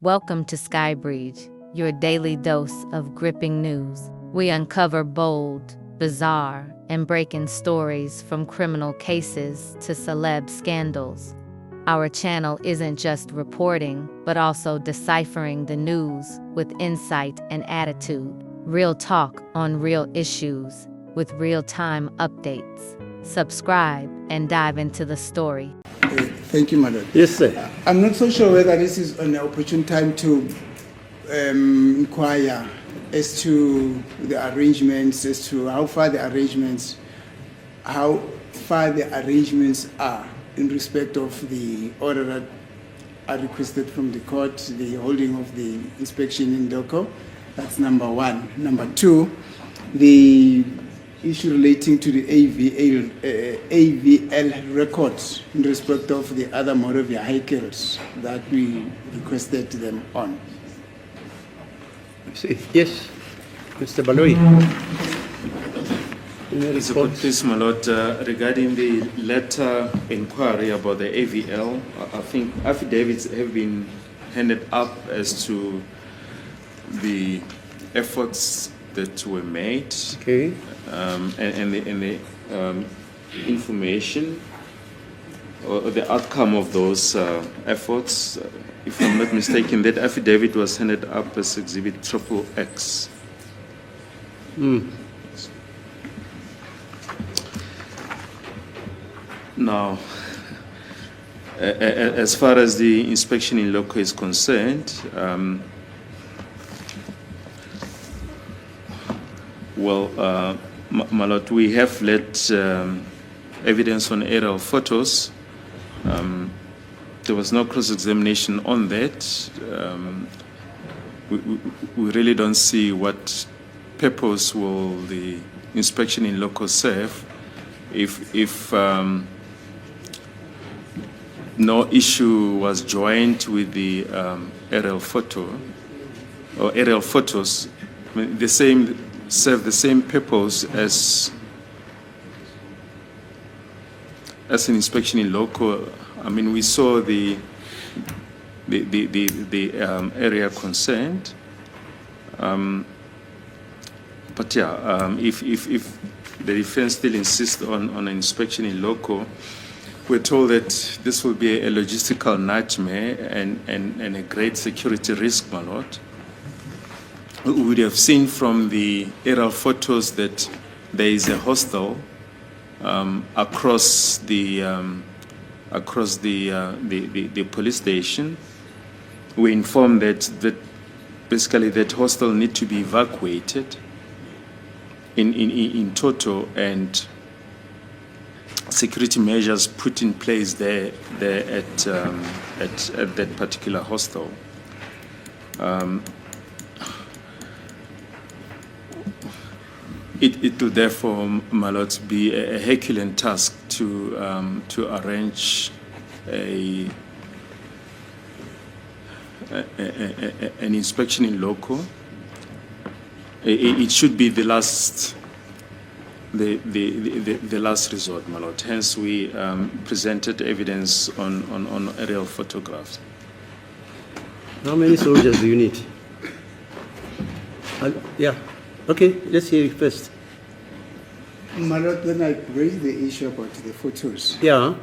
Welcome to Skybridge, your daily dose of gripping news. We uncover bold, bizarre, and breaking stories from criminal cases to celeb scandals. Our channel isn't just reporting, but also deciphering the news with insight and attitude. Real talk on real issues with real-time updates. Subscribe and dive into the story. Thank you, Madam. Yes, sir. I'm not so sure whether this is an opportune time to inquire as to the arrangements, as to how far the arrangements are in respect of the order that are requested from the court, the holding of the inspection in Loco. That's number one. Number two, the issue relating to the AVL records in respect of the other motor vehicles that we requested them on. Yes, Mr. Baloyi. Please, my lord, regarding the letter inquiry about the AVL, I think affidavits have been handed up as to the efforts that were made, Okay. and the information or the outcome of those efforts. If I'm not mistaken, that affidavit was handed up as Exhibit XXX. Now, as far as the inspection in Loco is concerned, my lord, we have let evidence on aerial photos. There was no cross-examination on that. We really don't see what purpose will the inspection in Loco serve if no issue was joined with the aerial photo or aerial photos. I mean, serve the same purpose as an inspection in Loco. I mean, we saw the area concerned, but yeah, if the defense still insists on an inspection in Loco, we're told that this will be a logistical nightmare and a great security risk, my lord. We would have seen from the aerial photos that there is a hostel across the police station. We informed that basically that hostel need to be evacuated in total, and security measures put in place there at that particular hostel. It will therefore, my lord, be a Herculean task to arrange an inspection in Loco. It should be the last resort, my lord. Hence, we presented evidence on aerial photographs. How many soldiers do you need? Yeah. Okay, let's hear it first. My lord, when I raised the issue about the photos, Yeah.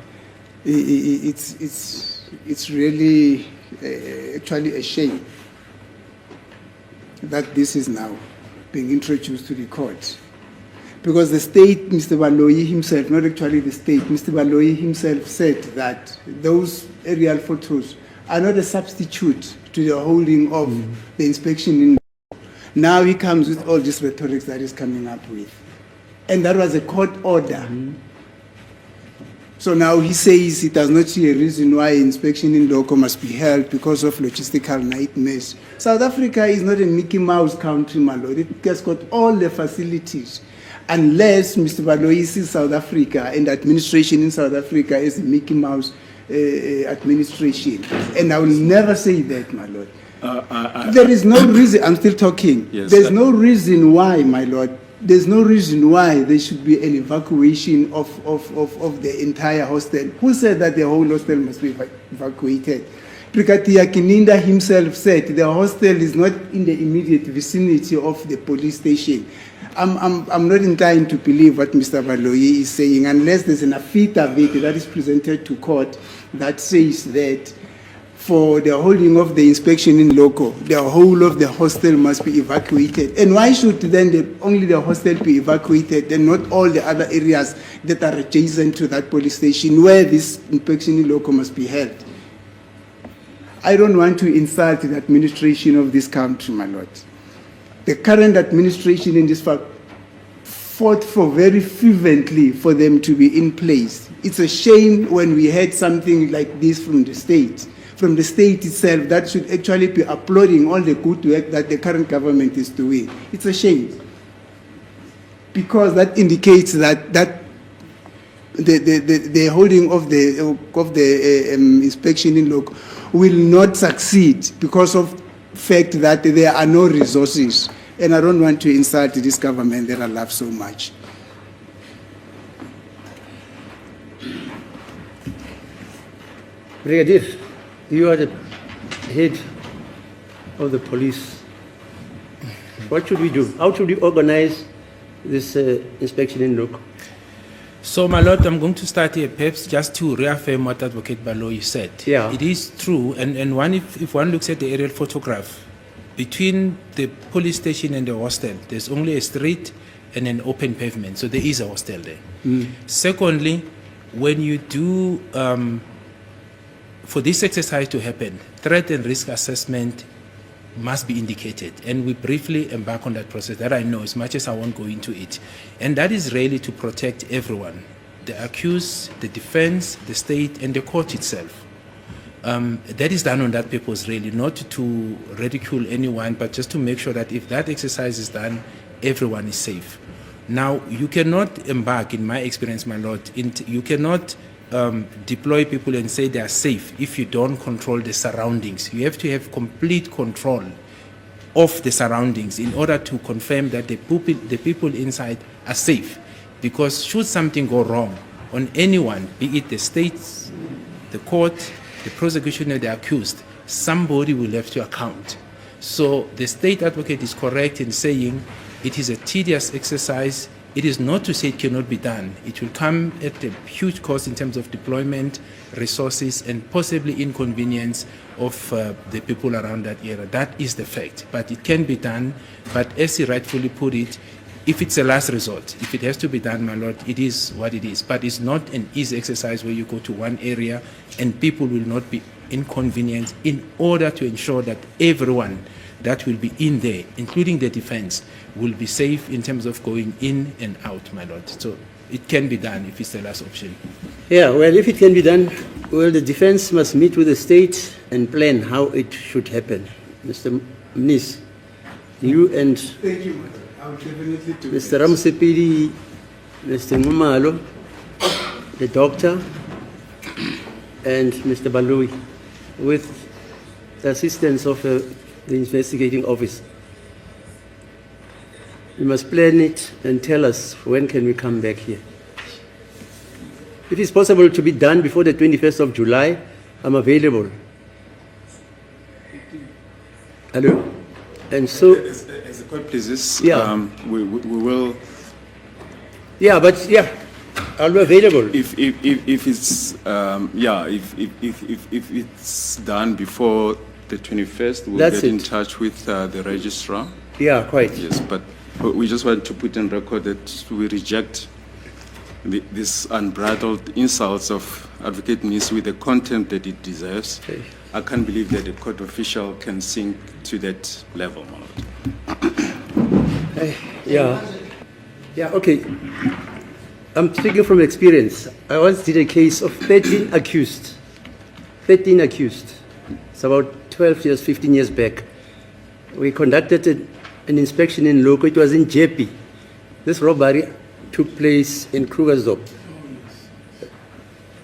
it's really actually a shame that this is now being introduced to the court. Because the state, Mr. Baloyi himself, not actually the state, Mr. Baloyi himself said that those aerial photos are not a substitute to the holding of the inspection in. Now he comes with all this rhetoric that he's coming up with. And that was a court order. So now he says he does not see a reason why inspection in Loco must be held because of logistical nightmares. South Africa is not a Mickey Mouse country, my lord. It has got all the facilities. Unless Mr. Baloyi sees South Africa and administration in South Africa is a Mickey Mouse administration. And I will never say that, my lord. There is no reason, I'm still talking. Yes, There's no reason why, my lord. There's no reason why there should be an evacuation of the entire hostel. Who said that the whole hostel must be evacuated? Brigadier Kininda himself said the hostel is not in the immediate vicinity of the police station. I'm not inclined to believe what Mr. Baloyi is saying unless there's an affidavit that is presented to court that says that for the holding of the inspection in Loco, the whole of the hostel must be evacuated. And why should then only the hostel be evacuated and not all the other areas that are adjacent to that police station where this inspection in Loco must be held? I don't want to insult the administration of this country, my lord. The current administration in this fact fought for very fervently for them to be in place. It's a shame when we had something like this from the state itself, that should actually be applauding all the good work that the current government is doing. It's a shame, because that indicates that the holding of the inspection in Loco will not succeed because of fact that there are no resources. And I don't want to insult this government that I love so much. Brigadier, you are the head of the police. What should we do? How should we organize this inspection in Loco? So, my lord, I'm going to start here, perhaps just to reaffirm what Advocate Baloyi said. Yeah. It is true, and one, if one looks at the aerial photograph, between the police station and the hostel, there's only a street and an open pavement, so there is a hostel there. Secondly, when you do, for this exercise to happen, threat and risk assessment must be indicated, and we briefly embark on that process that I know, as much as I won't go into it. And that is really to protect everyone, the accused, the defense, the state, and the court itself. That is done on that purpose, really, not to ridicule anyone, but just to make sure that if that exercise is done, everyone is safe. Now, you cannot embark, in my experience, my lord, you cannot deploy people and say they are safe if you don't control the surroundings. You have to have complete control of the surroundings in order to confirm that the people inside are safe. Because should something go wrong on anyone, be it the states, the court, the prosecution, or the accused, somebody will have to account. So the state advocate is correct in saying it is a tedious exercise. It is not to say it cannot be done. It will come at a huge cost in terms of deployment, resources, and possibly inconvenience of the people around that area. That is the fact. But it can be done. But as he rightfully put it, if it's a last resort, if it has to be done, my lord, it is what it is. But it's not an easy exercise where you go to one area and people will not be inconvenienced, in order to ensure that everyone that will be in there, including the defense, will be safe in terms of going in and out, my lord. So it can be done if it's the last option. Yeah, well, if it can be done, well, the defense must meet with the state and plan how it should happen. Mr. Mnis, you and Thank you, madam. I will definitely do Mr. that. Ramsepidi, Mr. Ngumalo, the doctor, and Mr. Baloyi, with the assistance of the investigating office. We must plan it and tell us when can we come back here. If it's possible to be done before the 21st of July, I'm available. Hello? And so... As the court pleases, Yeah. we will... Yeah, but yeah, I'll be available. If it's if it's done before the 21st, we'll That's get in it. touch with the registrar. Yeah, quite. Yes, but we just want to put on record that we reject this unbridled insults of Advocate Nis with the contempt that it deserves. Okay. I can't believe that a court official can sink to that level, my lord. Yeah, okay. I'm speaking from experience. I once did a case of 13 accused. 13 accused. It's about 12 years, 15 years back. We conducted an inspection in Loco. It was in Jepi. This robbery took place in Krugersdorp.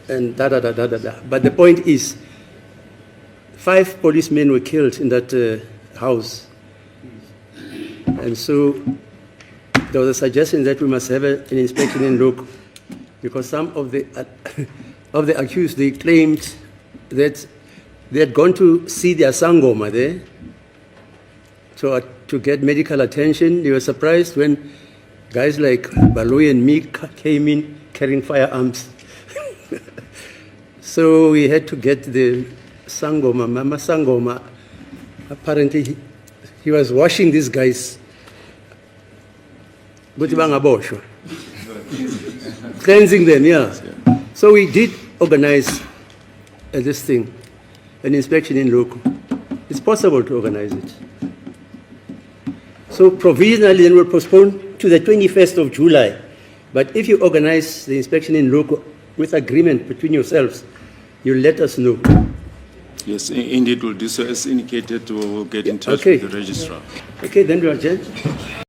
And But the point is, 5 policemen were killed in that house. And so there was a suggestion that we must have an inspection in Loco, because some of the accused, they claimed that They had gone to see their sangoma there to get medical attention. They were surprised when guys like Baloyi and me came in carrying firearms. So we had to get the sangoma, Mama Sangoma. Apparently, he was washing these guys. Cleansing them, yeah. So we did organize this thing, an inspection in Loco. It's possible to organize it. So provisionally, then we'll postpone to the 21st of July. But if you organize the inspection in Loco with agreement between yourselves, you'll let us know. Yes, indeed, we'll do so. As indicated, we'll get in touch Okay. with the registrar. Okay, then we are adjourned.